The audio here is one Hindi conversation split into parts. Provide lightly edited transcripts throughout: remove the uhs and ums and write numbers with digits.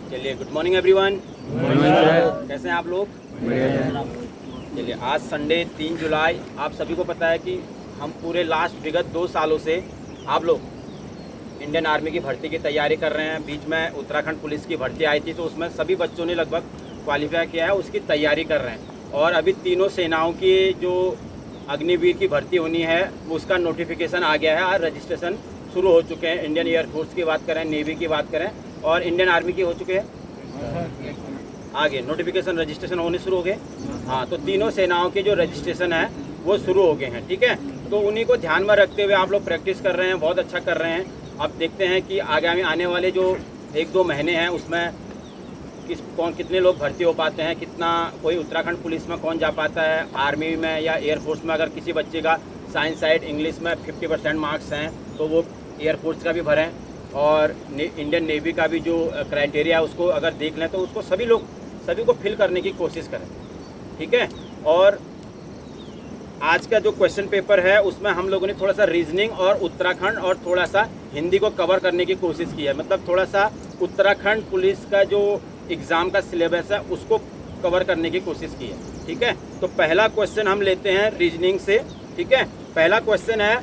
चलिए, गुड मॉर्निंग एवरीवन। कैसे हैं आप लोग? चलिए, आज संडे 3 जुलाई, आप सभी को पता है कि हम पूरे लास्ट विगत 2 सालों से आप लोग इंडियन आर्मी की भर्ती की तैयारी कर रहे हैं। बीच में उत्तराखंड पुलिस की भर्ती आई थी, तो उसमें सभी बच्चों ने लगभग क्वालिफाई किया है, उसकी तैयारी कर रहे हैं। और अभी तीनों सेनाओं की जो अग्निवीर की भर्ती होनी है उसका नोटिफिकेशन आ गया है और रजिस्ट्रेशन शुरू हो चुके हैं। इंडियन एयरफोर्स की बात करें, नेवी की बात करें और इंडियन आर्मी की हो चुके हैं। आगे नोटिफिकेशन रजिस्ट्रेशन होने शुरू हो गए। हाँ, तो तीनों सेनाओं के जो रजिस्ट्रेशन है वो शुरू हो गए हैं। ठीक है, तो उन्हीं को ध्यान में रखते हुए आप लोग प्रैक्टिस कर रहे हैं, बहुत अच्छा कर रहे हैं। अब देखते हैं कि आगामी आने वाले जो 1-2 महीने हैं उसमें कितने लोग भर्ती हो पाते हैं, कितना कोई उत्तराखंड पुलिस में कौन जा पाता है, आर्मी में या एयरफोर्स में। अगर किसी बच्चे का साइंस साइड इंग्लिश में 50% मार्क्स हैं तो वो एयरफोर्स का भी भरें, और इंडियन नेवी का भी जो क्राइटेरिया है उसको अगर देख लें तो उसको सभी को फिल करने की कोशिश करें। ठीक है, और आज का जो क्वेश्चन पेपर है उसमें हम लोगों ने थोड़ा सा रीजनिंग और उत्तराखंड और थोड़ा सा हिंदी को कवर करने की कोशिश की है। मतलब थोड़ा सा उत्तराखंड पुलिस का जो एग्ज़ाम का सिलेबस है उसको कवर करने की कोशिश की है। ठीक है, तो पहला क्वेश्चन हम लेते हैं रीजनिंग से। ठीक है, पहला क्वेश्चन है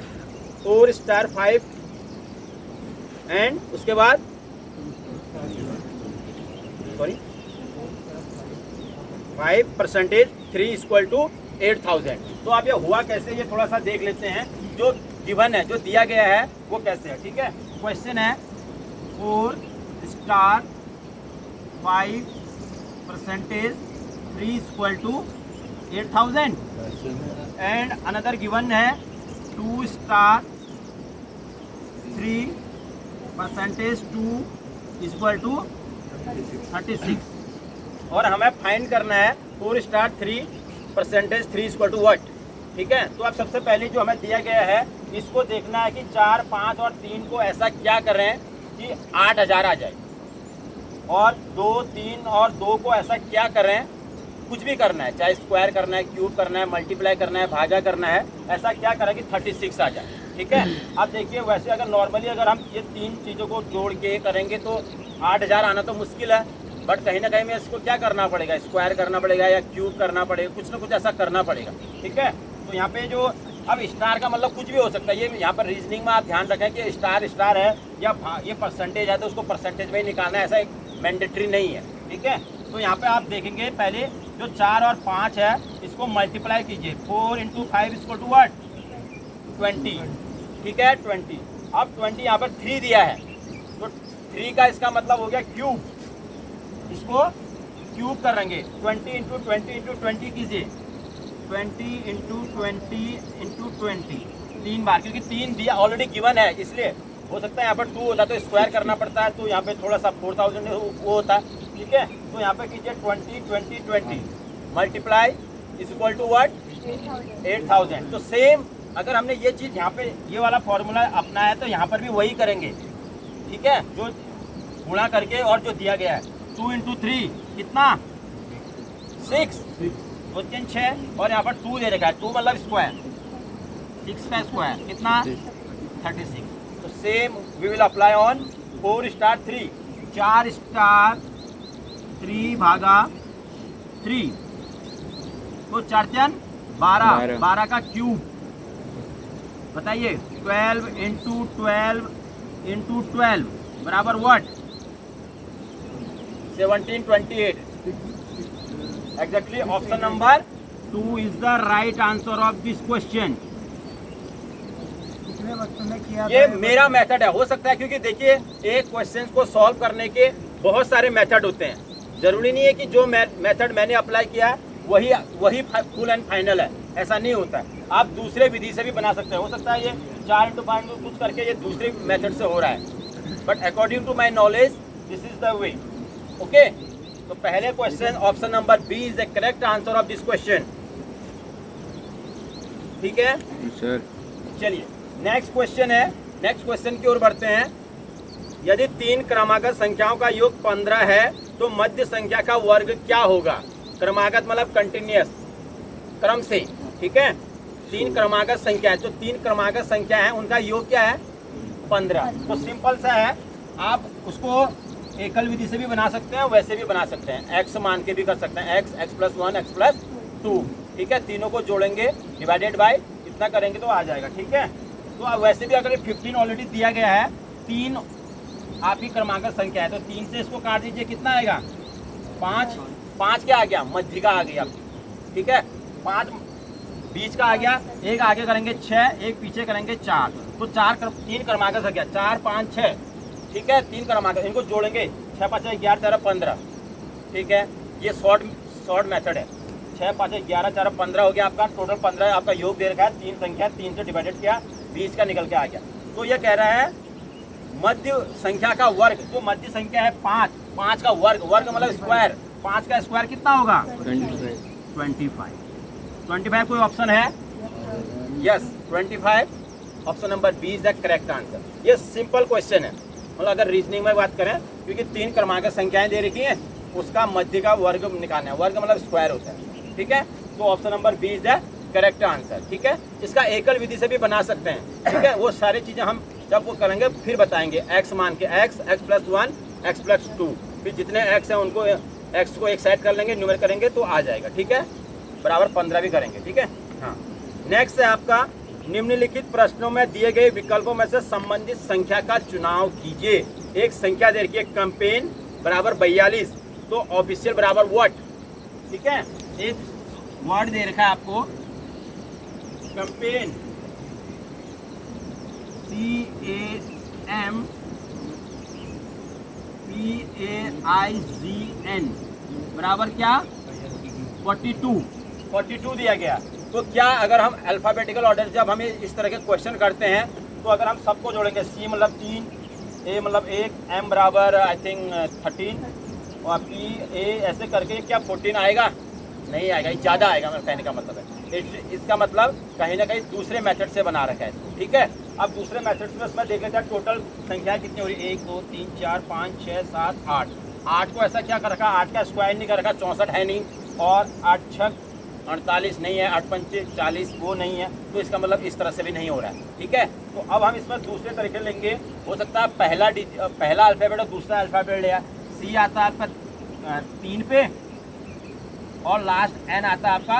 4 स्टार 5 एंड उसके बाद 5% 3 = 8000। तो आप ये हुआ कैसे, ये थोड़ा सा देख लेते हैं। जो गिवन है, जो दिया गया है वो कैसे है। ठीक है, क्वेश्चन है 4 स्टार 5% 3 = 8000 एंड अनदर गिवन है 2 स्टार 3% 2 = 36। और हमें फाइंड करना है 4 स्टार 3% 3 = व्हाट। ठीक है, तो अब सबसे पहले जो हमें दिया गया है इसको देखना है कि 4, 5 और 3 को ऐसा क्या करें कि 8000 आ जाए, और 2, 3 और 2 को ऐसा क्या करें, कुछ भी करना है, चाहे स्क्वायर करना है, क्यूब करना है, मल्टीप्लाई करना है, भागा करना है, ऐसा क्या करें कि 36 आ जाए। ठीक है, अब देखिए वैसे अगर नॉर्मली अगर हम ये 3 चीज़ों को जोड़ के करेंगे तो 8000 आना तो मुश्किल है, बट कहीं ना कहीं में इसको क्या करना पड़ेगा, स्क्वायर करना पड़ेगा या क्यूब करना पड़ेगा, कुछ ना कुछ ऐसा करना पड़ेगा। ठीक है, तो यहाँ पे जो अब स्टार का मतलब कुछ भी हो सकता है। ये यहाँ पर रीजनिंग में आप ध्यान रखें कि स्टार है या ये परसेंटेज है तो उसको परसेंटेज में ही निकालना है, ऐसा एक मैंडेटरी नहीं है। ठीक है, तो यहाँ पे आप देखेंगे पहले जो 4 और 5 है इसको मल्टीप्लाई कीजिए। 4 × 5 = व्हाट, 20। ठीक है, 20। अब 20 यहाँ पर 3 दिया है तो 3 का इसका मतलब हो गया क्यूब, इसको क्यूब करेंगे। 20 × 20 × 20 कीजिए, 20 × 20 × 20 3 बार, क्योंकि 3 दिया ऑलरेडी गिवन है इसलिए हो सकता है यहाँ पर 2 होता तो स्क्वायर करना पड़ता है, तो यहाँ पे थोड़ा सा 4000 वो होता है। ठीक है, तो यहाँ पे कीजिए 20 20 20 मल्टीप्लाई = व्हाट, 8000। तो सेम अगर हमने ये चीज़ यहाँ पे ये वाला फॉर्मूला अपना है तो यहाँ पर भी वही करेंगे। ठीक है, जो गुणा करके और जो दिया गया है 2 × 3 कितना 6, 2 3 6 और यहाँ पर 2 दे रखा है, 2 मतलब स्क्वायर, 6 का स्क्वायर कितना 36। तो same we will apply on 4 star 3, 4 star 3 भागा 3, तो 4 3 12, 12 का क्यूब बताइए, 12 × 12 × 12 बराबर what, 1728। Exactly option number 2 is the right answer of this question. कितने बच्चों ने किया? ये मेरा मेथड है, हो सकता है क्योंकि देखिए एक क्वेश्चन को सॉल्व करने के बहुत सारे मेथड होते हैं। जरूरी नहीं है कि जो मेथड मैंने अप्लाई किया है वही फुल एंड फाइनल है, ऐसा नहीं होता है। आप दूसरे विधि से भी बना सकते हैं। हो सकता है ये 4 × 5 कुछ करके ये दूसरे मेथड से हो रहा है, but according to my knowledge this is the way. Okay, तो पहले question option number B is the correct answer of this question. ठीक है सर, चलिए नेक्स्ट क्वेश्चन है, नेक्स्ट क्वेश्चन की ओर बढ़ते हैं। यदि 3 क्रमागत संख्याओं का योग 15 है तो मध्य संख्या का वर्ग क्या होगा। क्रमागत मतलब कंटिन्यूअस, क्रम से। ठीक है, 3 क्रमागत संख्या है, जो 3 क्रमागत संख्या है उनका योग क्या है 15। तो सिंपल सा है, आप उसको एकल विधि से भी बना सकते हैं, वैसे भी बना सकते हैं, एक्स मान के भी कर सकते हैं, x, x plus 1, x plus 2, ठीक है। तीनों को जोड़ेंगे, डिवाइडेड बाय इतना करेंगे तो आ जाएगा, ठीक है। तो अब वैसे भी अगर 15 ऑलरेडी दिया गया है, 3 आपकी क्रमांक संख्या है, तो 3 से इसको काट दीजिए, कितना आएगा 5, 5 क्या आ गया, मध्य का आ गया, ठीक है। 5 बीच का आ गया, एक आगे करेंगे 6, एक पीछे करेंगे 4, तो 3 क्रमांक संख्या 4, 5, 6, ठीक है। 3 क्रमांक, इनको जोड़ेंगे, 6, 5, 11, 13, 15, ठीक है। ये शॉर्ट मेथड है। 6, 5, 11, 4, 15 हो गया आपका, टोटल 15 आपका योग दे रखा है, 3 संख्या, 3 से डिवाइडेड किया, 20 का निकल के आ गया। तो ये कह रहा है मध्य संख्या का वर्ग, जो मध्य संख्या है 5, 5 का वर्ग, वर्ग मतलब स्क्वायर, 5 का स्क्वायर कितना होगा 25। कोई ऑप्शन है? Yes, 25, option number B is the correct answer. ये सिंपल क्वेश्चन है, मतलब अगर रीजनिंग में बात करें, क्योंकि 3 क्रमांक संख्याएं दे रखी हैं, उसका मध्य का वर्ग निकालना है, वर्ग मतलब स्क्वायर होता है, ठीक है। तो option number B is the correct answer, ठीक है। इसका एकल विधि से भी बना सकते हैं, ठीक है। वो सारी चीजें हम जब वो करेंगे फिर बताएंगे। एक्स मान के x, x plus 1, x plus 2, फिर जितने एक्स हैं उनको एक्स को एक साइड कर लेंगे, न्यूमर करेंगे तो आ जाएगा, ठीक है। बराबर 15 भी करेंगे, ठीक है। हाँ, नेक्स्ट है आपका, निम्नलिखित प्रश्नों में दिए गए विकल्पों में से संबंधित संख्या का चुनाव कीजिए। एक संख्या दे रखी है कैंपेन बराबर 42, तो ऑफिशियल बराबर व्हाट, ठीक है। एक वर्ड दे रखा है आपको, कैंपेन, CAMPAIGN बराबर क्या 42 दिया गया। तो क्या अगर हम अल्फाबेटिकल ऑर्डर, जब हम इस तरह के क्वेश्चन करते हैं, तो अगर हम सबको जोड़ेंगे, C मतलब 3, A मतलब 1, M बराबर आई थिंक 13 और PA ऐसे करके, क्या 14 आएगा? नहीं आएगा, ये ज़्यादा आएगा, मेरा कहने का मतलब है। इसका मतलब कहीं ना कहीं दूसरे मेथड से बना रखा है इसको, ठीक है। अब दूसरे मेथड में इसमें देख लेते हैं टोटल संख्या कितनी हो रही है, 1, 2, 3, 4, 5, 6, 7, 8। 8 को ऐसा क्या कर रखा, 8 का स्क्वायर नहीं कर रखा, 64 है नहीं, और 8 6 48 नहीं है, 8 5 40 वो नहीं है, तो इसका मतलब इस तरह से भी नहीं हो रहा है, ठीक है। तो अब हम इसमें दूसरे तरीके लेंगे, हो सकता है पहला अल्फाबेट और दूसरा अल्फाबेट लिया। C आता है आपका 3 पे और लास्ट N आता है आपका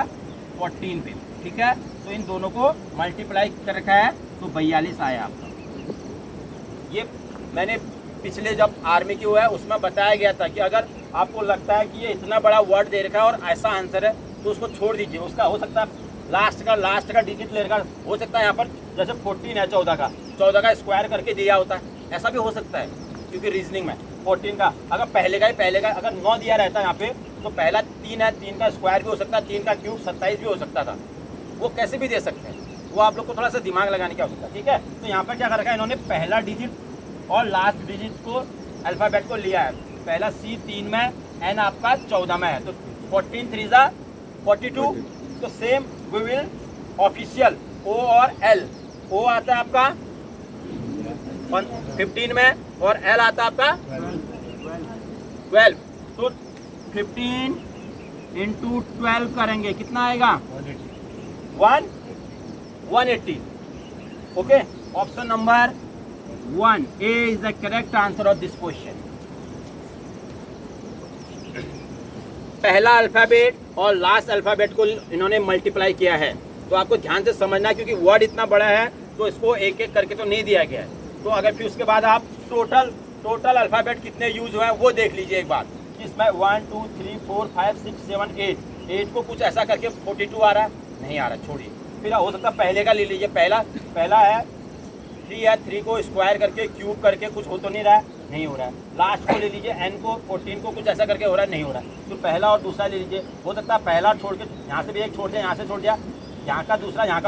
14 पे, ठीक है। तो इन दोनों को मल्टीप्लाई कर रखा है, तो 42 आया आपका। ये मैंने पिछले जब आर्मी की हुआ है उसमें बताया गया था कि अगर आपको लगता है कि ये इतना बड़ा वर्ड दे रखा है और ऐसा आंसर है, तो उसको छोड़ दीजिए। उसका हो सकता है लास्ट का डिजिट ले रखा, हो सकता है यहाँ पर जैसे 14 है 14 का स्क्वायर करके दिया होता है, ऐसा भी हो सकता है। क्योंकि रीजनिंग में 14 का अगर पहले का अगर 9 दिया रहता है यहाँ पे, तो पहला 3 है, 3 का स्क्वायर भी हो सकता है, 3 का क्यूब 27 भी हो सकता था। वो कैसे भी दे सकते हैं, वो आप लोग को थोड़ा सा दिमाग लगाने की आवश्यकता है, ठीक है। तो यहाँ पर क्या कर रखा है इन्होंने, पहला डिजिट और लास्ट डिजिट को अल्फ़ाबेट को लिया है। पहला C 3 में, N आपका 14 में है, तो 14 3 जा 42। तो same we will official O और L, O आता है आपका 15 में और L आता है आपका 12। तो 15 इंटू 12 करेंगे, कितना आएगा 180। Okay, option number 1 A is the correct answer of this question. पहला अल्फाबेट और लास्ट अल्फाबेट को इन्होंने मल्टीप्लाई किया है, तो आपको ध्यान से समझना है, क्योंकि वर्ड इतना बड़ा है तो इसको एक एक करके तो नहीं दिया गया है। तो अगर फिर उसके बाद आप टोटल अल्फाबेट कितने यूज हुए हैं वो देख लीजिए एक बार। इसमें 1 2 3 4 5 6 7 8 को कुछ ऐसा करके 42 आ रहा है, नहीं आ रहा, छोड़िए। फिर हो सकता है पहले का ले लीजिए, पहला है 3 है, 3 को स्क्वायर करके क्यूब करके कुछ हो तो नहीं रहा है, नहीं हो रहा है। लास्ट को ले लीजिए, N को 14 को कुछ ऐसा करके हो रहा है, नहीं हो रहा है। तो पहला और दूसरा ले लीजिए, हो सकता है पहला छोड़ के यहाँ से भी एक छोड़ दिया, यहाँ से छोड़ दिया, यहाँ का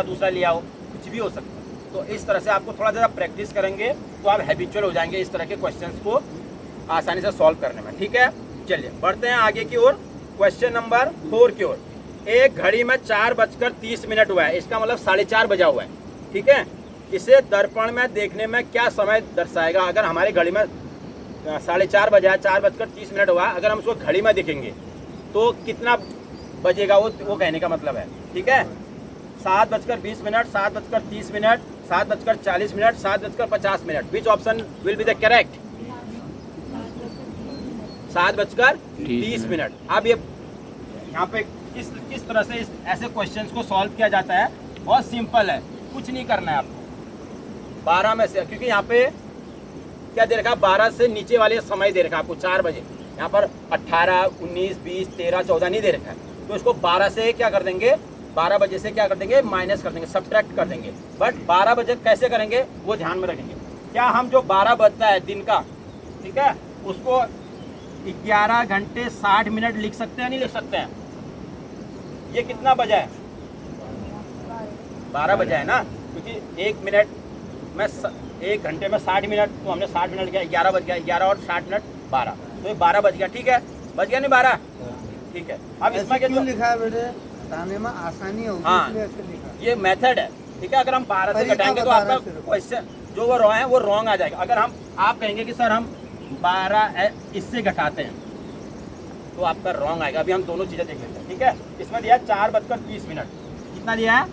दूसरा लिया हो, कुछ भी हो सकता है। तो इस तरह से आपको थोड़ा ज़्यादा प्रैक्टिस करेंगे तो आप हैबिचुअल हो जाएंगे इस तरह के क्वेश्चंस को आसानी से सॉल्व करने में, ठीक है। चलिए बढ़ते हैं आगे की ओर, क्वेश्चन नंबर 4 की ओर। एक घड़ी में 4:30 हुआ है, इसका मतलब 4:30 बजा हुआ है, ठीक है। इसे दर्पण में देखने में क्या समय दर्शाएगा? अगर हमारी घड़ी में 4:30 बजा है, 4:30 हुआ, अगर हम उसको घड़ी में देखेंगे तो कितना बजेगा, वो कहने का मतलब है, ठीक है। 7:20, 7:30, 7:40, 7:50। Which option will be the correct? 7:30। अब ये यहाँ पे किस तरह से ऐसे क्वेश्चंस को सॉल्व किया जाता है, बहुत सिंपल है, कुछ नहीं करना है आपको। 12 में से, क्योंकि यहाँ पे क्या दे रखा है, 12 से नीचे वाले समय दे रखा है आपको 4 बजे, यहाँ पर 18, 19, 20, 13, 14 नहीं दे रखा है। तो इसको 12 से क्या कर देंगे, 12 बजे से क्या कर देंगे, माइनस कर देंगे, सब्ट्रैक्ट कर देंगे। बट 12 बजे कैसे करेंगे वो ध्यान में रखेंगे। क्या हम जो 12 बजता है दिन का, ठीक है, उसको 11 घंटे 60 मिनट लिख सकते हैं, नहीं लिख सकते हैं? ये कितना बजा है, 12 बजा है ना, क्योंकि 1 मिनट में 1 घंटे में 60 मिनट, तो हमने 60 मिनट किया, 11 बज गया, 11 और 60 मिनट 12, तो ये 12 बज गया। ठीक है, बज गया नहीं 12? ठीक है। अब इसमें क्यों लिखा है बेटे, बताने में आसानी होगी, हाँ, इसलिए ऐसे लिखा है। ये मेथड है। ठीक है, अगर हम 12 से घटाएंगे तो आपका क्वेश्चन जो वो रॉन्ग है वो रॉन्ग आ जाएगा। अगर आप कहेंगे कि सर हम 12 इससे घटाते हैं तो आपका रॉन्ग आएगा। अभी हम दोनों चीजें देख लेते हैं। ठीक है, इसमें दिया 4:30। कितना दिया है,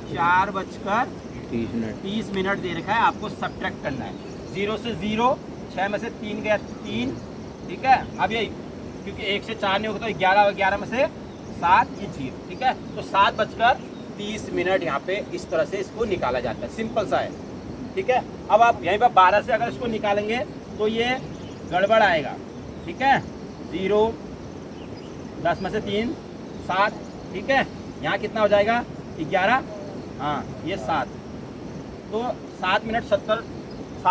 4:30 दे रखा है। आपको सब्ट्रैक्ट करना है, 0 से 0, 6 में से 3 गया 3। ठीक है, अब ये क्योंकि 1 से 4 नहीं होगा तो 11 में से 7, ये 0। ठीक है, तो 7:30 यहाँ पे इस तरह से इसको निकाला जाता है, सिंपल सा है। ठीक है, अब आप यहीं पर 12 से अगर इसको निकालेंगे तो ये गड़बड़ आएगा। ठीक है, 0, 10 में से 3, 7। ठीक है, यहाँ कितना हो जाएगा, 11, हाँ ये 7, तो 7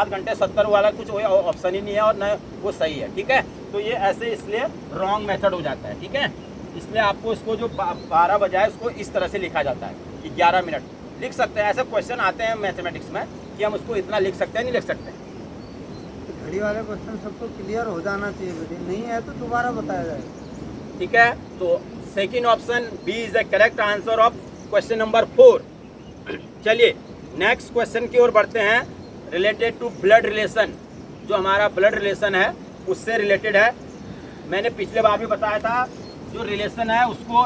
घंटे 70 वाला कुछ ऑप्शन ही नहीं है और न वो सही है। ठीक है, तो ये ऐसे इसलिए रॉन्ग मेथड हो जाता है। ठीक है, इसलिए आपको इसको जो 12 बजाय उसको इस तरह से लिखा जाता है कि 11 मिनट लिख सकते हैं। ऐसे क्वेश्चन आते हैं मैथमेटिक्स में कि हम उसको इतना लिख सकते हैं, नहीं लिख सकते। घड़ी वाले क्वेश्चन सबको क्लियर हो जाना चाहिए बेटे, नहीं है तो दोबारा बताया जाएगा। ठीक है, तो second option B is the correct answer of question number 4। चलिए नेक्स्ट क्वेश्चन की ओर बढ़ते हैं, रिलेटेड टू ब्लड रिलेशन। जो हमारा ब्लड रिलेशन है उससे रिलेटेड है। मैंने पिछले बार भी बताया था, जो रिलेशन है उसको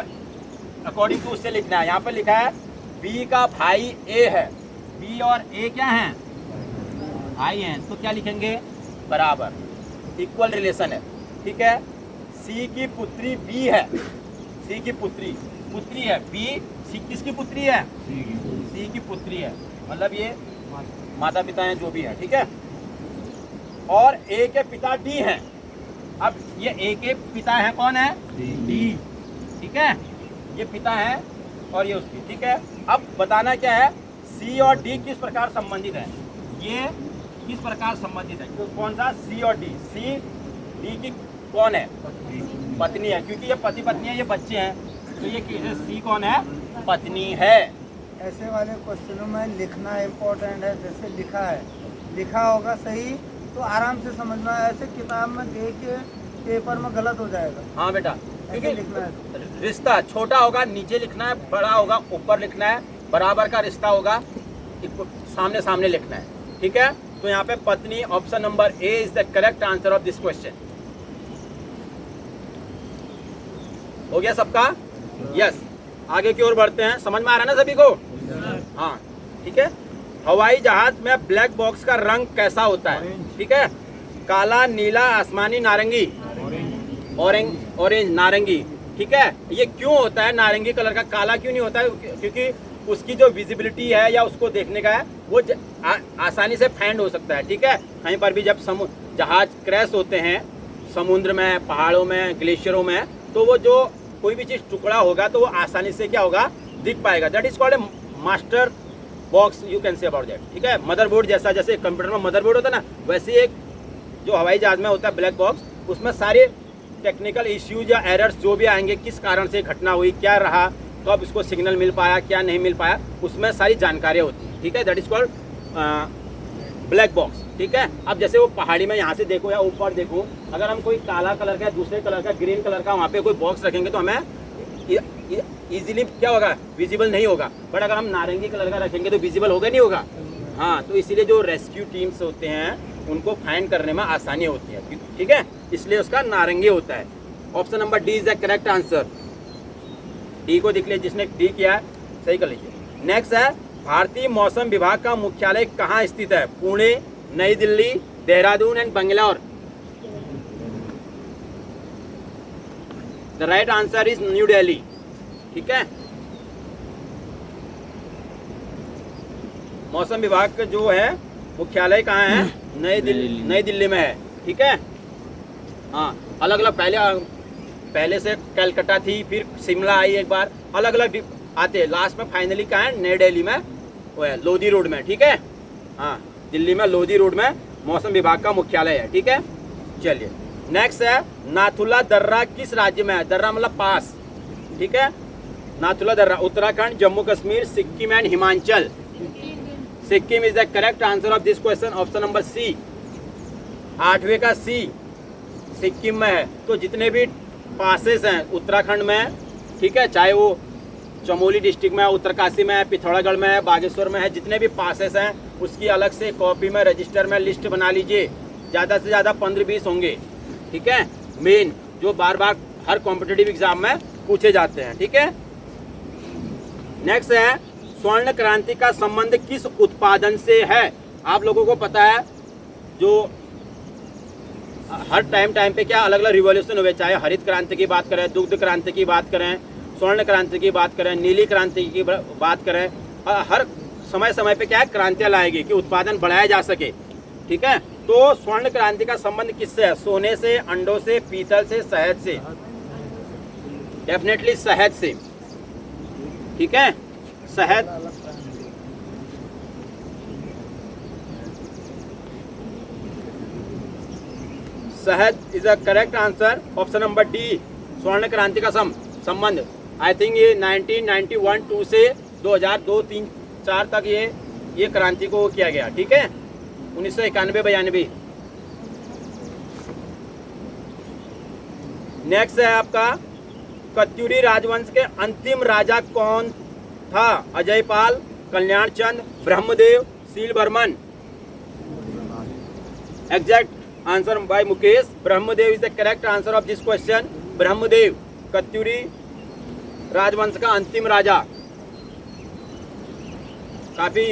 अकॉर्डिंग टू उससे लिखना है। यहाँ पर लिखा है बी का भाई ए है, बी और ए क्या हैं, भाई हैं, तो क्या लिखेंगे, बराबर, इक्वल रिलेशन है। ठीक है, सी की पुत्री बी है, सी की पुत्री है, बी सी किसकी पुत्री है, सी की पुत्री है, मतलब ये माता पिता हैं जो भी है। ठीक है, और ए के पिता डी हैं। अब ये ए के पिता हैं कौन है, डी। ठीक है, ये पिता है और ये उसकी। ठीक है, अब बताना क्या है, सी और डी किस प्रकार संबंधित है, ये किस प्रकार संबंधित है, तो कौन सा, सी और डी। सी डी की कौन है, पत्नी है, क्योंकि ये पति पत्नी है, ये बच्चे हैं, तो ये सी कौन है, पत्नी है। ऐसे वाले क्वेश्चनों में लिखना इम्पोर्टेंट है। जैसे लिखा होगा सही तो आराम से समझना है, ऐसे किताब में देख के पेपर में गलत हो जाएगा। हाँ बेटा, ऐसे लिखना है। रिश्ता छोटा होगा नीचे लिखना है, बड़ा होगा ऊपर लिखना है, बराबर का रिश्ता होगा सामने सामने लिखना है। ठीक है, तो यहाँ पे पत्नी, option number A is the correct answer of this question. हो गया सबका, यस। आगे की ओर बढ़ते हैं, समझ में आ रहा है ना सभी को, हाँ ठीक है। हवाई जहाज में ब्लैक बॉक्स का रंग कैसा होता है, ठीक है, काला, नीला, आसमानी, नारंगी, ऑरेंज, नारंगी। ठीक है, ये क्यों होता है नारंगी कलर का, काला क्यों नहीं होता है, क्योंकि उसकी जो विजिबिलिटी है या उसको देखने का है वो आसानी से फाइंड हो सकता है। ठीक है, कहीं पर भी जब जहाज क्रैश होते हैं समुद्र में, पहाड़ों में, ग्लेशियरों में, तो वो जो कोई भी चीज़ टुकड़ा होगा तो वो आसानी से क्या होगा, दिख पाएगा। That is called a master box, you can say about that. ठीक है, मदरबोर्ड जैसा, जैसे कंप्यूटर में मदरबोर्ड होता है ना, वैसे एक जो हवाई जहाज में होता है ब्लैक बॉक्स, उसमें सारे टेक्निकल इश्यूज या एरर्स जो भी आएंगे, किस कारण से घटना हुई, क्या रहा, कब इसको सिग्नल मिल पाया, क्या नहीं मिल पाया, उसमें सारी जानकारियाँ होती हैं। ठीक है, that is called black box. ठीक है, अब जैसे वो पहाड़ी में यहाँ से देखो या ऊपर देखो, अगर हम कोई काला कलर का, दूसरे कलर का, ग्रीन कलर का वहाँ पे कोई बॉक्स रखेंगे तो हमें इजीली क्या होगा, विजिबल नहीं होगा। बट अगर हम नारंगी कलर का रखेंगे तो विजिबल होगा, नहीं होगा। हाँ, तो इसीलिए जो रेस्क्यू टीम्स होते हैं उनको फाइंड करने में आसानी होती है। ठीक है, इसलिए उसका नारंगी होता है। Option number D is the correct answer. D को देख लीजिए, जिसने डी किया है सही कर लीजिए। नेक्स्ट है, भारतीय मौसम विभाग का मुख्यालय कहाँ स्थित है, पुणे, नई Delhi, Dehradun and Bangalore. The right answer is new Delhi. ठीक है, मौसम विभाग का जो है मुख्यालय कहाँ है? नई दिल्ली में है। ठीक है, हाँ, अलग अलग पहले से कलकत्ता थी, फिर शिमला आई एक बार, अलग अलग आते हैं, लास्ट में फाइनली कहाँ है? नई दिल्ली में वो है, लोधी रोड में। ठीक है, हाँ, दिल्ली में लोधी रोड में मौसम विभाग का मुख्यालय है। ठीक है, चलिए नेक्स्ट है, नाथुला दर्रा किस राज्य में है? दर्रा मतलब पास। ठीक है, नाथुला दर्रा Uttarakhand, Jammu Kashmir, Sikkim and Himachal. Sikkim is the correct answer of this question, option number C, 8वें का सी, सिक्किम में है। तो जितने भी पासेस हैं उत्तराखंड में, ठीक है, चाहे वो चमोली डिस्ट्रिक्ट में है, उत्तरकाशी में है, पिथौरागढ़ में है, बागेश्वर में है, जितने भी पासेस हैं उसकी अलग से कॉपी में, रजिस्टर में लिस्ट बना लीजिए। ज़्यादा से ज़्यादा 15-20 होंगे। ठीक है, मेन जो बार बार हर कॉम्पिटिटिव एग्जाम में पूछे जाते हैं। ठीक है, नेक्स्ट है, स्वर्ण क्रांति का संबंध किस उत्पादन से है? आप लोगों को पता है जो हर टाइम पे क्या अलग अलग रिवॉल्यूशन हुए, चाहे हरित क्रांति की बात करें, दुग्ध क्रांति की बात करें, स्वर्ण क्रांति की बात करें, नीली क्रांति की बात करें, हर समय पे क्या है क्रांतियाँ लाएगी कि उत्पादन बढ़ाया जा सके। ठीक है, तो स्वर्ण क्रांति का संबंध किससे है? सोने से, अंडों से, पीतल से, शहद से। डेफिनेटली शहद से। ठीक है, शहद, शहद is a correct answer, option number D, स्वर्ण क्रांति का संबंध। आई थिंक ये 1991-2 से 2002-3-4 तक ये क्रांति को किया गया। ठीक है, 1991-92। नेक्स्ट है आपका, कत्यूरी राजवंश के अंतिम राजा कौन था? Ajaypal, Kalyan Chand, Brahmadev, Seelvarman. Exact answer by Mukesh, Brahmadev is the correct answer of this question. Brahmadev Katyuri राजवंश का अंतिम राजा, काफी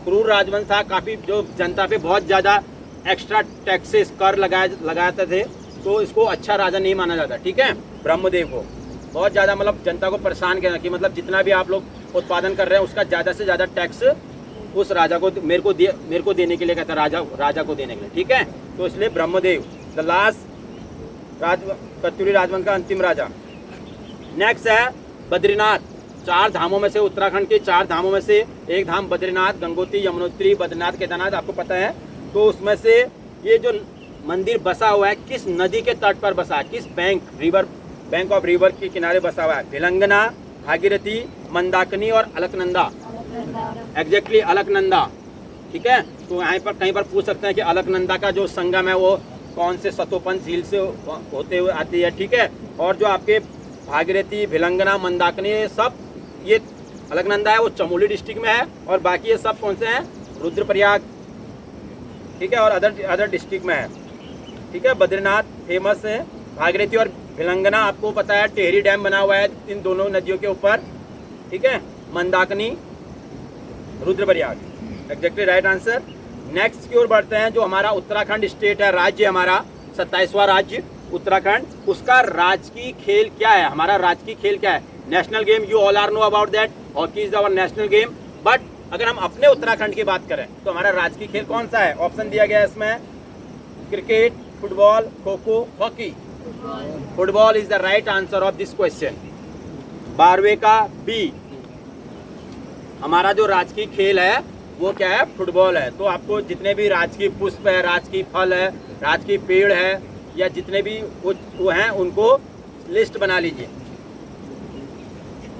क्रूर राजवंश था, काफी जो जनता पे बहुत ज्यादा एक्स्ट्रा टैक्सेस कर लगाते थे, तो इसको अच्छा राजा नहीं माना जाता। ठीक है, ब्रह्मदेव को बहुत ज्यादा मतलब जनता को परेशान किया कि मतलब जितना भी आप लोग उत्पादन कर रहे हैं उसका ज्यादा से ज्यादा टैक्स उस राजा को मेरे को देने के लिए कहता, राजा को देने के लिए। ठीक है, तो इसलिए ब्रह्मदेव द लास्ट कत्यूरी राजवंश का अंतिम राजा। नेक्स्ट है बद्रीनाथ, 4 धामों में से, उत्तराखंड के 4 धामों में से एक धाम बद्रीनाथ, गंगोत्री, यमुनोत्री, बद्रीनाथ, केदारनाथ, आपको पता है। तो उसमें से ये जो मंदिर बसा हुआ है किस नदी के तट पर बसा है? किस बैंक ऑफ रिवर के किनारे बसा हुआ है? भिलंगना, भागीरथी, मंदाकिनी और अलकनंदा। एग्जैक्टली अलकनंदा। ठीक है, तो यहाँ पर कहीं पर पूछ सकते हैं कि अलकनंदा का जो संगम है वो कौन से सतोपन झील से होते हुए आती है। ठीक है, और जो आपके भागीरथी, भिलंगना, मंदाकिनी, सब ये अलकनंदा है वो चमोली डिस्ट्रिक्ट में है, और बाकी ये सब कौन से हैं? रुद्रप्रयाग, ठीक है, और अदर डिस्ट्रिक्ट में है। ठीक है, बद्रीनाथ फेमस है, भागीरथी और भिलंगना आपको पता है टेहरी डैम बना हुआ है इन दोनों नदियों के ऊपर। ठीक है, Mandakini, Rudraprayag, exactly right answer. Next की ओर बढ़ते हैं, जो हमारा उत्तराखंड स्टेट है, राज्य हमारा 27वां राज्य उत्तराखंड, उसका राजकीय खेल क्या है? हमारा राजकीय खेल क्या है? National game, you all are know about that, hockey is our national game. But अगर हम अपने उत्तराखंड की बात करें तो हमारा राजकीय खेल कौन सा है? ऑप्शन दिया गया है इसमें, cricket, football, kho kho, hockey. Football is the right answer of this question. 12वें का बी, हमारा जो राजकीय खेल है वो क्या है? फुटबॉल है। तो आपको जितने भी राजकीय पुष्प है, राजकीय फल है, राजकीय पेड़ है, या जितने भी वो हैं उनको लिस्ट बना लीजिए।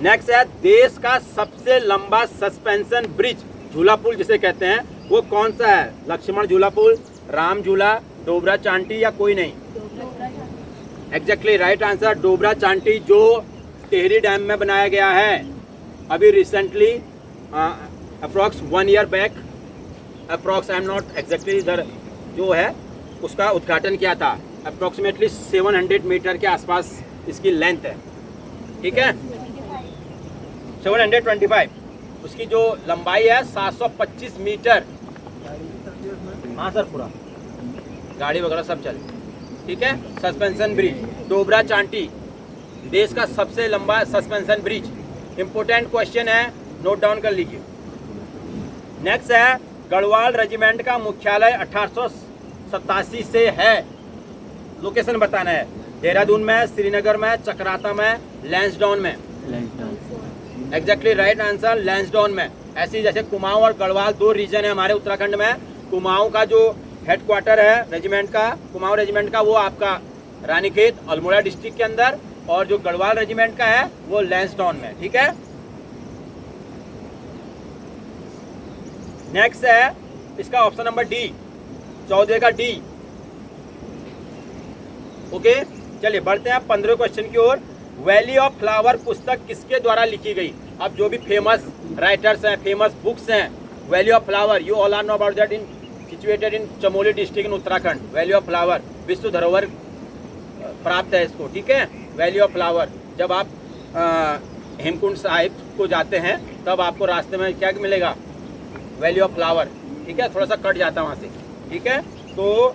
नेक्स्ट है, देश का सबसे लंबा सस्पेंशन ब्रिज, झूला पुल जिसे कहते हैं, वो कौन सा है? लक्ष्मण झूला पुल, राम झूला, डोबरा चांटी, या कोई नहीं? एग्जैक्टली राइट आंसर, डोबरा चांटी, जो टेहरी डैम में बनाया गया है अभी recently, approx 1 year back, approx, I am not exactly इधर जो है उसका उद्घाटन किया था। अप्रॉक्सीमेटली 700 मीटर के आसपास इसकी लेंथ है। ठीक है, 725, उसकी जो लंबाई है 725 मीटर। हाँ सर, पूरा गाड़ी वगैरह सब चले। ठीक है, सस्पेंशन ब्रिज डोबरा चांटी देश का सबसे लंबा सस्पेंशन ब्रिज? इंपोर्टेंट क्वेश्चन है, नोट डाउन कर लीजिए। नेक्स्ट है, गढ़वाल रेजिमेंट का मुख्यालय 1887 से है, लोकेशन बताना है। देहरादून में, श्रीनगर में, चक्राता में, लैंसडाउन में। एग्जैक्टली राइट आंसर, लैंसडाउन में। ऐसी जैसे कुमाऊं और गढ़वाल दो रीजन है हमारे उत्तराखंड में। कुमाऊं का जो हेडक्वार्टर है रेजिमेंट का, कुमाऊं रेजिमेंट का, वो आपका रानीखेत अल्मोड़ा डिस्ट्रिक्ट के अंदर, और जो गढ़वाल रेजिमेंट का है वो लैंसडाउन में। ठीक है, नेक्स्ट है इसका ऑप्शन नंबर डी, 14 का डी। ओके, चलिए बढ़ते हैं 15 क्वेश्चन की ओर। वैली ऑफ फ्लावर पुस्तक किसके द्वारा लिखी गई? अब जो भी फेमस राइटर्स हैं, फेमस बुक्स हैं, valley of flower, you all are know about that, in situated in Chamoli district in Uttarakhand. Valley of flower विश्व धरोहर प्राप्त है इसको। ठीक है, वैली ऑफ फ्लावर। जब आप हेमकुंड साहिब को जाते हैं तब आपको रास्ते में क्या मिलेगा? Valley of flower. ठीक है, थोड़ा सा कट जाता है वहाँ से। ठीक है, तो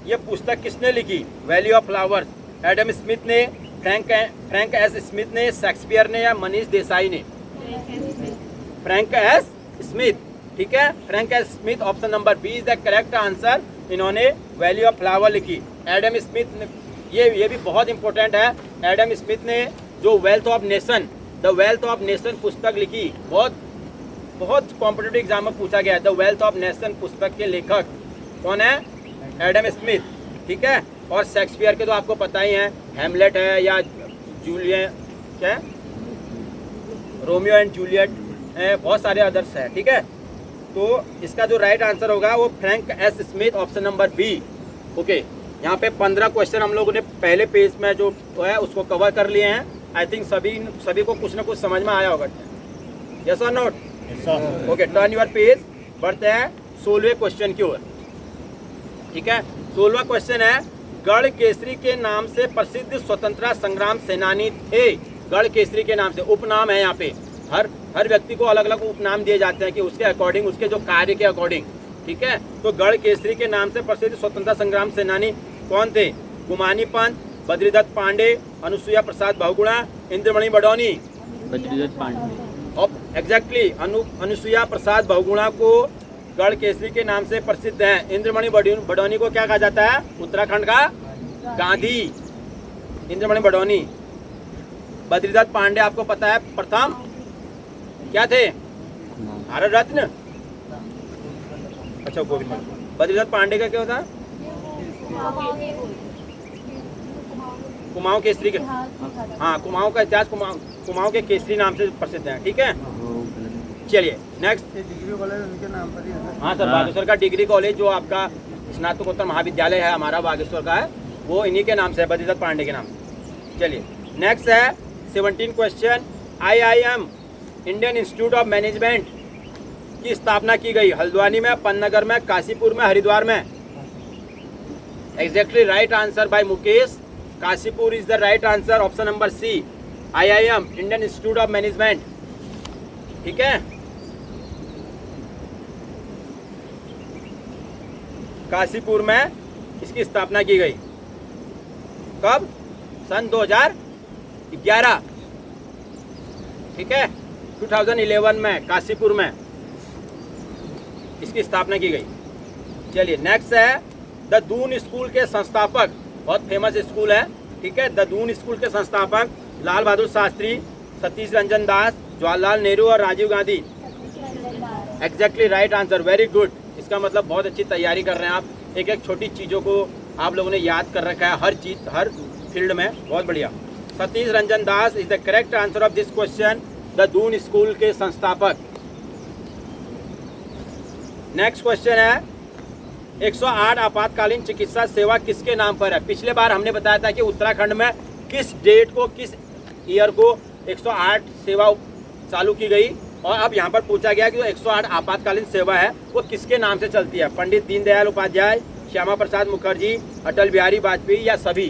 ये पुस्तक किसने लिखी? Valley of flowers. Adam Smith ने, फ्रैंक एस स्मिथ ने, शेक्सपियर ने, या मनीष देसाई ने? Frank S Smith. ठीक है, Frank S Smith, option number B is the correct answer. इन्होंने वैली ऑफ फ्लावर लिखी। एडम स्मिथ ने, ये भी बहुत इंपॉर्टेंट है, एडम स्मिथ ने जो wealth of nation, the wealth of nation पुस्तक लिखी, बहुत कॉम्पिटिटिव एग्जाम में पूछा गया है। द वेल्थ ऑफ नेशन पुस्तक के लेखक कौन है? Adam Smith. ठीक है, और शेक्सपियर के तो आपको पता ही है, हैमलेट है, या जूलियट, क्या है, रोमियो एंड जूलियट है, बहुत सारे अदर्स हैं। ठीक है, तो इसका जो राइट आंसर होगा वो Frank S Smith, option number B. Okay, यहाँ पे 15 क्वेश्चन हम लोगों ने पहले पेज में जो है उसको कवर कर लिए हैं। आई थिंक सभी को कुछ ना कुछ समझ में आया होगा। यस और note? Okay, turn your page. बढ़ते हैं 16वें क्वेश्चन की ओर। ठीक है, 16वां क्वेश्चन है, गढ़ केसरी के नाम से प्रसिद्ध स्वतंत्रता संग्राम सेनानी थे। गढ़ केसरी के नाम से उपनाम है, यहाँ पे हर व्यक्ति को अलग अलग उपनाम दिए जाते हैं कि उसके अकॉर्डिंग, उसके जो कार्य के अकॉर्डिंग। ठीक है, तो गढ़ केसरी के नाम से प्रसिद्ध स्वतंत्रता संग्राम सेनानी कौन थे? गुमानी पंत, बद्रीदत्त पांडे, अनुसुईया प्रसाद बहुगुणा, इंद्रमणि बडौनी? बद्रीदत्त पांडे। एग्जैक्टली, अनुसुईया प्रसाद बहुगुणा को गढ़ केसरी के नाम से प्रसिद्ध है। इंद्रमणि बडौनी को क्या कहा जाता है? उत्तराखंड का गांधी, इंद्रमणि बडौनी। बद्रीदत्त पांडे आपको पता है प्रथम क्या थे? भारत रत्न। अच्छा, गोविंद। बद्रीदत्त पांडे का क्या होता है? कुमाऊं केसरी के, हाँ, कुमाऊं का इतिहास कुमाऊं के केसरी नाम से प्रसिद्ध है। ठीक है, चलिए नेक्स्ट। डिग्री कॉलेज उनके नाम पर ही है। हाँ सर, बागेश्वर का डिग्री कॉलेज जो आपका स्नातकोत्तर महाविद्यालय है हमारा बागेश्वर का है, वो इन्हीं के नाम से है, बद्रीदत्त पांडे के नाम से। चलिए नेक्स्ट है 17 question. IIM Indian Institute of management की स्थापना की गई? हल्द्वानी में, पन्नगर में, काशीपुर में, हरिद्वार में? Exactly right answer by Mukesh. Kashipur is the right answer, option number C, IIM Indian Institute of Management. ठीक है, काशीपुर में इसकी स्थापना की गई। कब? सन 2011। ठीक है, 2011 में काशीपुर में इसकी स्थापना की गई। चलिए नेक्स्ट है, द दून स्कूल के संस्थापक, बहुत फेमस स्कूल है। ठीक है, द दून स्कूल के संस्थापक लाल बहादुर शास्त्री, सतीश रंजन दास, जवाहरलाल नेहरू और Rajiv Gandhi? Exactly right answer, very good. इसका मतलब बहुत अच्छी तैयारी कर रहे हैं आप, एक एक छोटी चीज़ों को आप लोगों ने याद कर रखा है, हर चीज़ हर फील्ड में, बहुत बढ़िया। Satish Ranjan Das is the correct answer of this question, the Doon school के संस्थापक। नेक्स्ट क्वेश्चन है, 108 आपातकालीन चिकित्सा सेवा किसके नाम पर है? पिछले बार हमने बताया था कि उत्तराखंड में किस डेट को, किस ईयर को 108 सेवा चालू की गई, और अब यहाँ पर पूछा गया कि जो 108 आपातकालीन सेवा है वो किसके नाम से चलती है? पंडित दीनदयाल उपाध्याय, श्यामा प्रसाद मुखर्जी, अटल बिहारी वाजपेयी या सभी?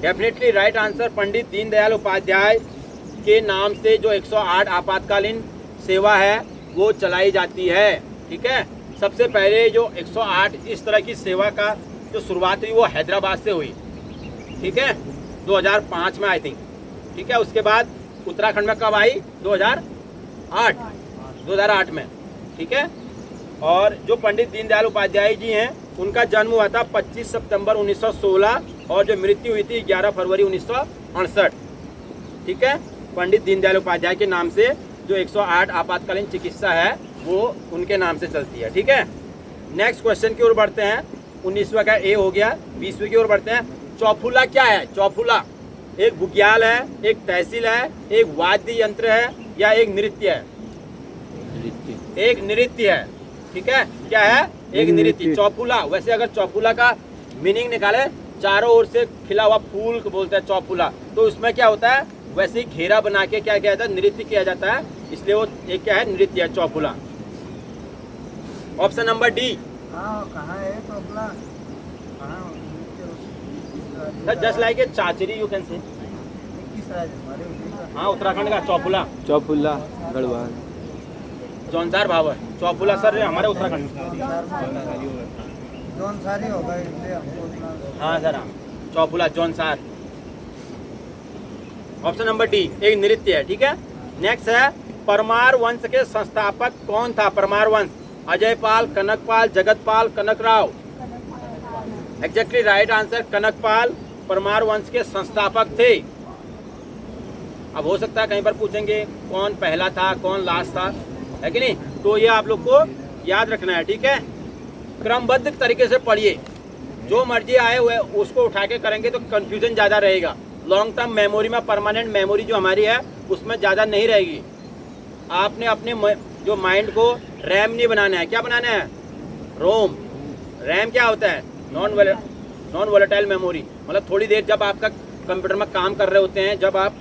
Definitely right answer, Pandit Deendayal Upadhyay के नाम से जो 108 आपातकालीन सेवा है वो चलाई जाती है। ठीक है, सबसे पहले जो 108 इस तरह की सेवा का जो शुरुआत हुई वो हैदराबाद से हुई। ठीक है, 2005 में आई थिंक, ठीक है। उसके बाद उत्तराखंड में कब आई? 2008 में, ठीक है। और जो पंडित दीनदयाल उपाध्याय जी हैं उनका जन्म हुआ था 25 सितंबर 1916 और जो मृत्यु हुई थी 11 फरवरी 1968, ठीक है। पंडित दीनदयाल उपाध्याय के नाम से जो 108 आपातकालीन चिकित्सा है वो उनके नाम से चलती है, ठीक है। नेक्स्ट क्वेश्चन की ओर बढ़ते हैं। 19वां का ए हो गया, 20वें की ओर बढ़ते हैं। चौफुला क्या है? चौफुला एक बुग्याल है, एक तहसील है, एक वाद्य यंत्र है या एक नृत्य है? एक नृत्य है, ठीक है। क्या है? एक नृत्य, चौफुला। वैसे अगर चौफुला का मीनिंग निकाले, चारों ओर से खिला हुआ फूल को बोलते हैं चौफुला, तो उसमें क्या होता है? वैसे ही घेरा बना के क्या किया जाता है? नृत्य किया जाता है, इसलिए वो एक क्या है? नृत्य है, चौफुला। Option number D. हाँ, कहाँ है तो अपना just like a chachari you can say. किस राज्य हमारे उसी का? हाँ, उत्तराखंड का चौफुला, चौफुल्ला गढ़वाल। जौनसार भाव है चौफुला सर, हमारे उत्तराखंड। जौनसारी होगा इसलिए हमको उतना। हाँ सर, हाँ, Chauphula Jaunsar. Option number D एक नृत्य है, ठीक है। नेक्स्ट है परमार वंश के संस्थापक कौन था? परमार वंश, Ajaypal, Kanakpal, Jagatpal, Kanakrao. Exactly right answer, Kanakpal Parmar वंश के संस्थापक थे। अब हो सकता है कहीं पर पूछेंगे कौन पहला था, कौन लास्ट था, है कि नहीं? तो ये आप लोग को याद रखना है, ठीक है। क्रमबद्ध तरीके से पढ़िए, जो मर्जी आए हुए उसको उठा के करेंगे तो कंफ्यूजन ज़्यादा रहेगा। लॉन्ग टर्म मेमोरी में परमानेंट मेमोरी जो हमारी है उसमें ज़्यादा नहीं रहेगी। आपने अपने जो माइंड को रैम नहीं बनाना है, क्या बनाना है? रोम। रैम क्या होता है? नॉन वोलेटाइल मेमोरी, मतलब थोड़ी देर जब आपका कंप्यूटर में काम कर रहे होते हैं, जब आप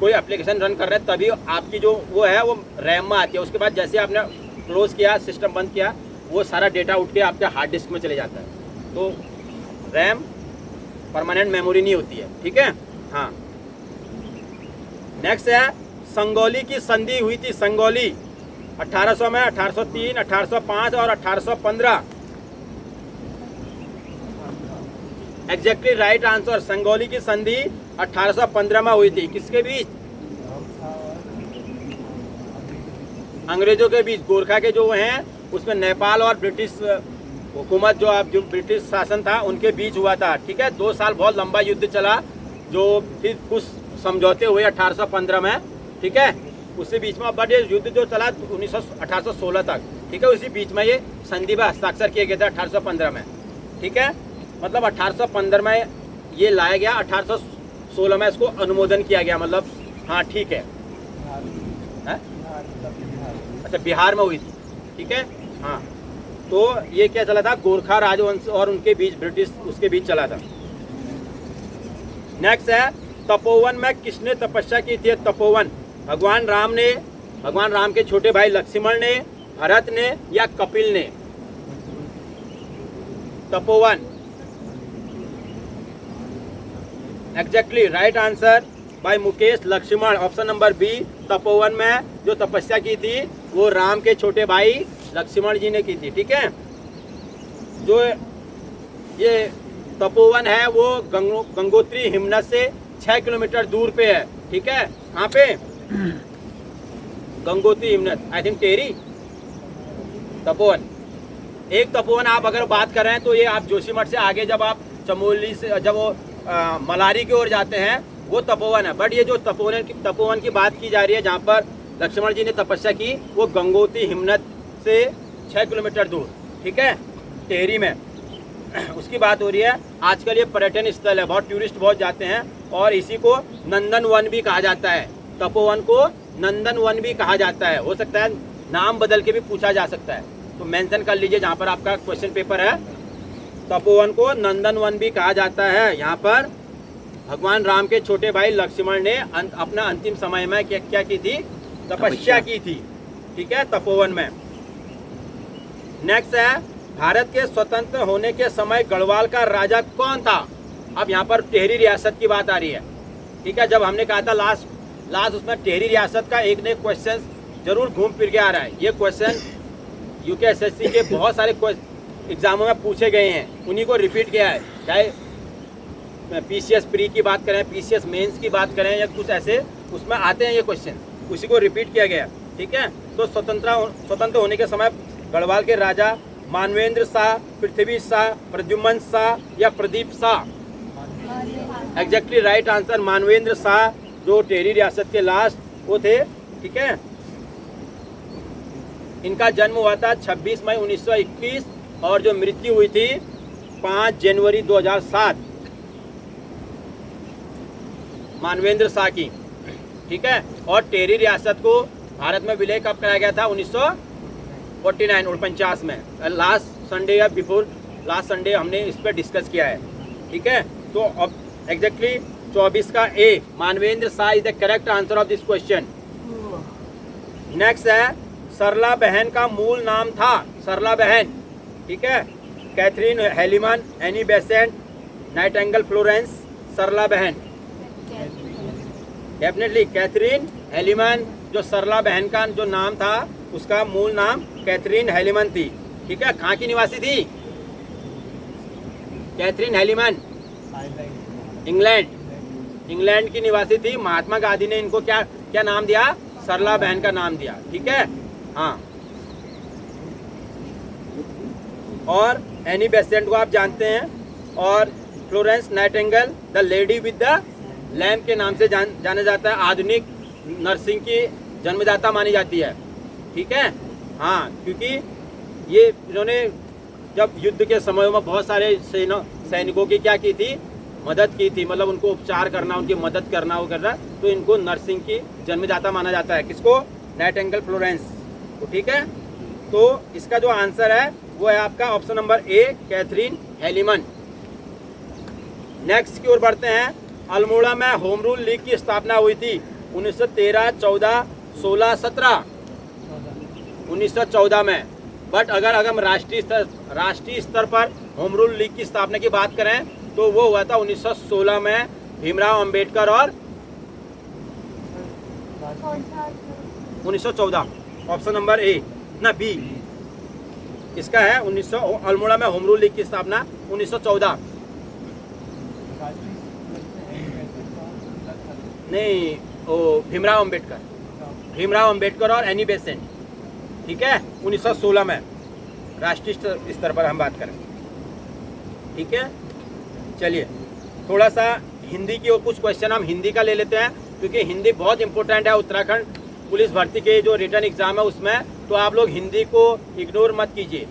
कोई एप्लीकेशन रन कर रहे हैं, तभी आपकी जो वो है वो रैम में आती है। उसके बाद जैसे आपने क्लोज किया, सिस्टम बंद किया, वो सारा डेटा उठ के आपके हार्ड डिस्क में चले जाता है। तो रैम परमानेंट मेमोरी नहीं होती है, ठीक है। हाँ, नेक्स्ट है संगोली की संधि हुई थी। संगोली 1800 में, 1803, 1805 और 1815। एग्जैक्टली राइट आंसर, संगोली की संधि 1815 में हुई थी। किसके बीच? अंग्रेजों के बीच। गोरखा के जो हैं उसमें नेपाल और ब्रिटिश हुकूमत जो ब्रिटिश शासन था उनके बीच हुआ था, ठीक है। 2 साल बहुत लंबा युद्ध चला, जो फिर कुछ समझौते हुए 1815 में, ठीक है। उसी बीच में बट ये युद्ध जो चला 1816 तक, ठीक है। उसी बीच में ये संधि पर हस्ताक्षर किए गए थे 1815 में, ठीक है। मतलब 1815 में ये लाया गया, 1816 में इसको अनुमोदन किया गया, मतलब हाँ ठीक है। अच्छा, बिहार में हुई थी, ठीक है। हाँ, तो ये क्या चला था? गोरखा राजवंश और उनके बीच, ब्रिटिश उसके बीच चला था। नेक्स्ट है तपोवन में किसने तपस्या की थी? तपोवन भगवान राम के छोटे भाई लक्ष्मण ने, भरत ने या कपिल ने? Tapovan exactly right answer by Mukesh Laxman. Option number B, Tapovan में जो तपस्या की थी वो राम के छोटे भाई लक्ष्मण जी ने की थी, ठीक है। जो ये तपोवन है वो गंगोत्री हिमनद से 6 किलोमीटर दूर पे है, ठीक है। कहाँ पे? गंगोत्री हिमनद, आई थिंक टेहरी। तपोवन, एक तपोवन आप अगर बात कर रहे हैं तो ये आप जोशीमठ से आगे जब आप चमोली से जब वो मलारी की ओर जाते हैं वो तपोवन है। बट ये जो तपोवन की बात की जा रही है जहाँ पर लक्ष्मण जी ने तपस्या की, वो गंगोत्री हिमनद से 6 किलोमीटर दूर, ठीक है, टेहरी में उसकी बात हो रही है। आजकल ये पर्यटन स्थल है, बहुत टूरिस्ट बहुत जाते हैं और इसी को नंदन वन भी कहा जाता है। तपोवन को नंदन वन भी कहा जाता है। हो सकता है नाम बदल के भी पूछा जा सकता है, तो मेंशन कर लीजिए जहाँ पर आपका क्वेश्चन पेपर है। तपोवन को नंदन वन भी कहा जाता है। यहाँ पर भगवान राम के छोटे भाई लक्ष्मण ने अपना अंतिम समय में क्या की थी? तपस्या की थी, ठीक है, तपोवन में। नेक्स्ट है भारत के स्वतंत्र होने के समय गढ़वाल का राजा कौन था? अब यहाँ पर टेहरी रियासत की बात आ रही है, ठीक है। जब हमने कहा था लास्ट उसमें टेहरी रियासत का एक ने क्वेश्चन जरूर घूम फिर के आ रहा है। ये क्वेश्चन यूकेएसएससी के बहुत सारे एग्जामों में पूछे गए हैं, उन्हीं को रिपीट किया है। चाहे पीसीएस प्री की बात करें, पीसीएस मेंस की बात करें या कुछ ऐसे उसमें आते हैं ये क्वेश्चन, उसी को रिपीट किया गया। ठीक है, तो स्वतंत्र होने के समय गढ़वाल के राजा मानवेंद्र शाह, पृथ्वी शाह, प्रद्युम्न शाह या Pradeep Shah? Exactly right answer Manvendra Shah, जो टेरी रियासत के लास्ट वो थे। ठीक है, इनका जन्म हुआ था 26 मई 1921 और जो मृत्यु हुई थी 5 जनवरी 2007 मानवेंद्र शाह की। ठीक है, और टेरी रियासत को भारत में विलय कब कराया गया था? 1949 में। लास्ट संडे या बिफोर लास्ट संडे हमने इस पर डिस्कस किया है। ठीक है, तो अब एग्जैक्टली 24 का A Manvendra Shah is the correct answer of this question. Next है सरला बहन का मूल नाम था, सरला बहन। ठीक है, Catherine Heilemann, Annie Besant, Nightingale Florence, Sarla Behn. Definitely Catherine हेलीमन, जो सरला बहन का जो नाम था उसका मूल नाम कैथरीन हेलीमन थी। ठीक है, कहाँ की निवासी थी कैथरीन हेलीमन? इंग्लैंड की निवासी थी। महात्मा गांधी ने इनको क्या क्या नाम दिया? सरला बहन का नाम दिया। ठीक है, हाँ। और एनी बेसेंट को आप जानते हैं, और Florence Nightingale the lady with the lamp के नाम से जाना जाता है। आधुनिक नर्सिंग की जन्मदाता मानी जाती है। ठीक है, हाँ, क्योंकि ये इन्होंने जब युद्ध के समय में बहुत सारे सैनिकों की क्या की थी? मदद की थी, मतलब उनको उपचार करना, उनकी मदद करना, वो करना, तो इनको नर्सिंग की जन्मदाता माना जाता है। किसको? नाइटिंगेल फ्लोरेंस को। ठीक है, तो इसका जो आंसर है वो है आपका option number A Catherine Heilemann. Next की ओर बढ़ते हैं। अल्मोड़ा में होम रूल लीग की स्थापना हुई थी 1913, 14, 16, 17? 1914 में। बट अगर हम राष्ट्रीय स्तर पर होम रूल लीग की स्थापना की बात करें तो वो हुआ था 1916 में भीमराव अंबेडकर और 1914 ऑप्शन नंबर ए ना बी इसका है। 1900 अल्मोड़ा में होम रूल लीग की स्थापना 1914 नहीं, ओ भीमराव अंबेडकर और एनी बेसेंट। ठीक है, 1916 में राष्ट्रीय स्तर पर हम बात करें। ठीक है, चलिए थोड़ा सा हिंदी की और कुछ क्वेश्चन हम हिंदी का ले लेते हैं, क्योंकि हिंदी बहुत इंपॉर्टेंट है उत्तराखंड पुलिस भर्ती के जो रिटर्न एग्जाम है उसमें। तो आप लोग हिंदी को इग्नोर मत कीजिए।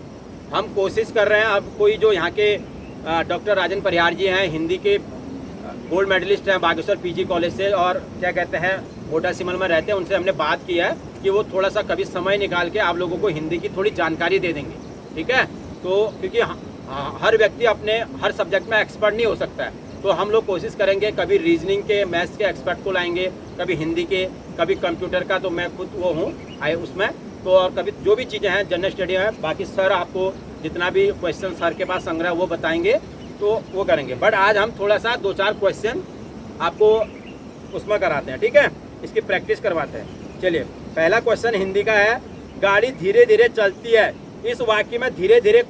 हम कोशिश कर रहे हैं, अब कोई जो यहाँ के डॉक्टर राजन परिहार जी हैं, हिंदी के गोल्ड मेडलिस्ट हैं बागेश्वर पीजी कॉलेज से, और क्या कहते हैं मोटा सिमल में रहते हैं, उनसे हमने बात की है कि वो थोड़ा सा कभी समय निकाल के आप लोगों को हिंदी की थोड़ी जानकारी दे देंगे। ठीक है, तो क्योंकि हर व्यक्ति अपने हर सब्जेक्ट में एक्सपर्ट नहीं हो सकता है, तो हम लोग कोशिश करेंगे कभी रीजनिंग के, मैथ्स के एक्सपर्ट को लाएंगे, कभी हिंदी के, कभी कंप्यूटर का, तो मैं खुद वो हूँ आए उसमें, तो और कभी जो भी चीज़ें हैं जनरल स्टडी है, बाकी सर आपको जितना भी क्वेश्चन सर के पास संग्रह वो बताएंगे, तो वो करेंगे। बट आज हम थोड़ा सा 2-4 क्वेश्चन आपको उसमें कराते हैं। ठीक है, इसकी प्रैक्टिस करवाते हैं। चलिए पहला क्वेश्चन हिंदी का है, गाड़ी धीरे धीरे चलती है, इस वाक्य में धीरे धीरे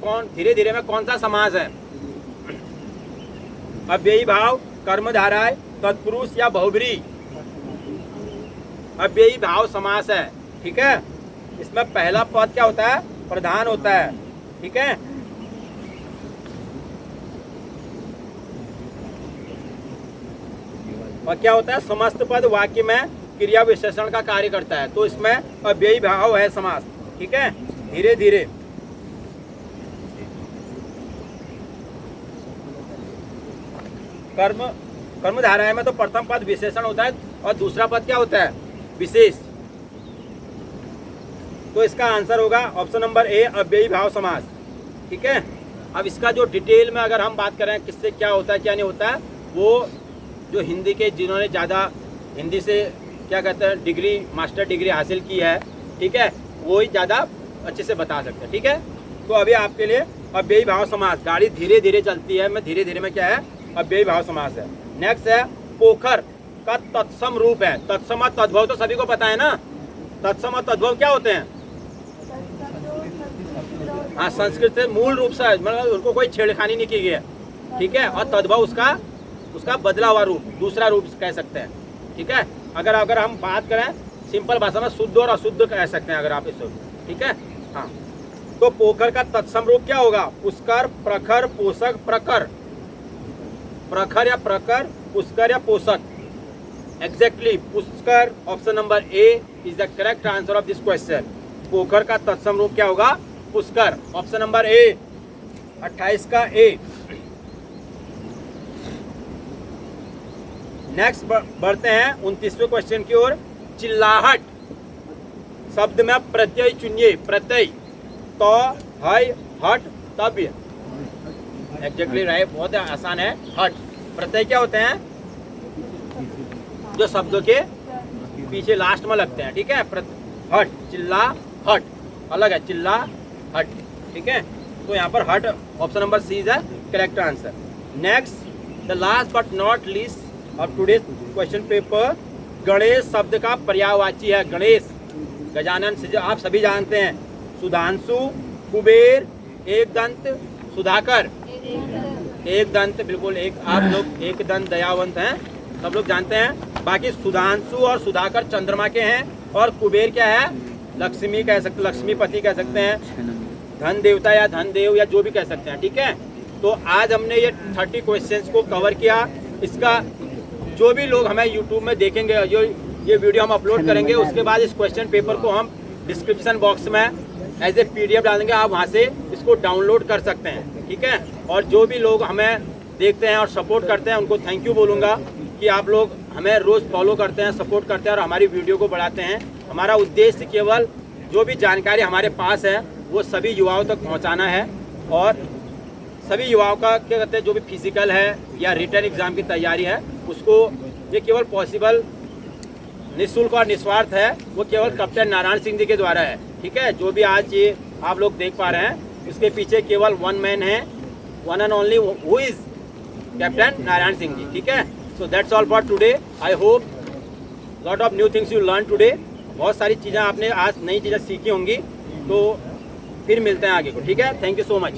में कौन सा समास है? अव्ययी भाव, कर्मधारय, तत्पुरुष या बहुब्री? अव्ययी भाव समास है। ठीक है, इसमें पहला पद क्या होता है? प्रधान होता है। ठीक है, और क्या होता है? समस्त पद वाक्य में क्रिया विशेषण का कार्य करता है, तो इसमें अव्ययी भाव है समास। ठीक है, धीरे धीरे। कर्मधारय में तो प्रथम पद विशेषण होता है और दूसरा पद क्या होता है? विशेष। तो इसका आंसर होगा ऑप्शन नंबर ए अव्ययी भाव समास। ठीक है, अब इसका जो डिटेल में अगर हम बात करें किससे क्या होता है क्या नहीं होता है, वो जो हिंदी के जिन्होंने ज़्यादा हिंदी से क्या कहते हैं डिग्री, मास्टर डिग्री हासिल की है, ठीक है, वो ही ज़्यादा अच्छे से बता सकते हैं। ठीक है, तो अभी आपके लिए अव्ययी भाव समास, गाड़ी धीरे धीरे चलती है, मैं धीरे धीरे में क्या है? अव्ययी भाव समास है। नेक्स्ट है पोखर का तत्सम रूप है। तत्सम और तद्भव तो सभी को पता है ना। तत्सम और तद्भव क्या होते हैं? हाँ, संस्कृत से मूल रूप से, मतलब उनको कोई छेड़खानी नहीं की गई है। ठीक है, और तद्भव उसका उसका बदला हुआ रूप, दूसरा रूप कह सकते हैं। ठीक है, अगर हम बात करें सिंपल भाषा में शुद्ध और अशुद्ध कह सकते हैं अगर आप इसे। ठीक है, हाँ। तो पोखर का तत्सम रूप क्या होगा? पुष्कर, प्रखर, पोषक, प्रकर। प्रखर या प्रकर, पुष्कर या पोषक। Exactly Pushkar, option number A is the correct answer of this question. पोखर का तत्सम रूप क्या होगा? पुष्कर, ऑप्शन नंबर ए, 28 का ए। नेक्स्ट बढ़ते हैं 29वें क्वेश्चन की ओर। चिल्लाहट शब्द में प्रत्यय चुनिए। प्रत्यय तो, है, हट, तब्य। एग्जैक्टली राइट, बहुत आसान है। हट। प्रत्यय क्या होते हैं? जो शब्दों के पीछे लास्ट में लगते हैं। ठीक है, हट, चिल्ला, हट अलग है, चिल्ला, हट। ठीक है, तो यहाँ पर हट, option number C is the correct answer. Next the last but not least of today's question paper, Ganesh शब्द का पर्यायवाची है। गणेश, गजानन से आप सभी जानते हैं। सुधांशु, कुबेर, एक दंत, सुधाकर। एक दंत, बिल्कुल एक, आप लोग एक दंत दयावंत हैं, सब लोग जानते हैं। बाकी सुधांशु और सुधाकर चंद्रमा के हैं, और कुबेर क्या है? लक्ष्मी कह सकते, लक्ष्मीपति कह सकते हैं, धन देवता या धन देव या जो भी कह सकते हैं। ठीक है, तो आज हमने ये 30 क्वेश्चंस को कवर किया। इसका जो भी लोग हमें यूट्यूब में देखेंगे, जो ये वीडियो हम अपलोड करेंगे, उसके बाद इस क्वेश्चन पेपर को हम डिस्क्रिप्शन बॉक्स में एज ए PDF डाल देंगे, आप वहाँ से इसको डाउनलोड कर सकते हैं। ठीक है, और जो भी लोग हमें देखते हैं और सपोर्ट करते हैं उनको थैंक यू बोलूँगा कि आप लोग हमें रोज़ फॉलो करते हैं, सपोर्ट करते हैं और हमारी वीडियो को बढ़ाते हैं। हमारा उद्देश्य केवल जो भी जानकारी हमारे पास है वो सभी युवाओं तक पहुंचाना है, और सभी युवाओं का क्या कहते हैं, जो भी फिजिकल है या रिटर्न एग्ज़ाम की तैयारी है, उसको ये केवल पॉसिबल निःशुल्क और निस्वार्थ है, वो केवल कैप्टन नारायण सिंह जी के द्वारा है। ठीक है, जो भी आज ये आप लोग देख पा रहे हैं, उसके पीछे केवल वन मैन है, one and only, who is captain Narayan Singh ji. ठीक है, so that's all for today. I hope lot of new things you learn today. बहुत सारी चीज़ें आपने आज नई चीज़ें सीखी होंगी, तो फिर मिलते हैं आगे को। ठीक है, थैंक यू सो मच।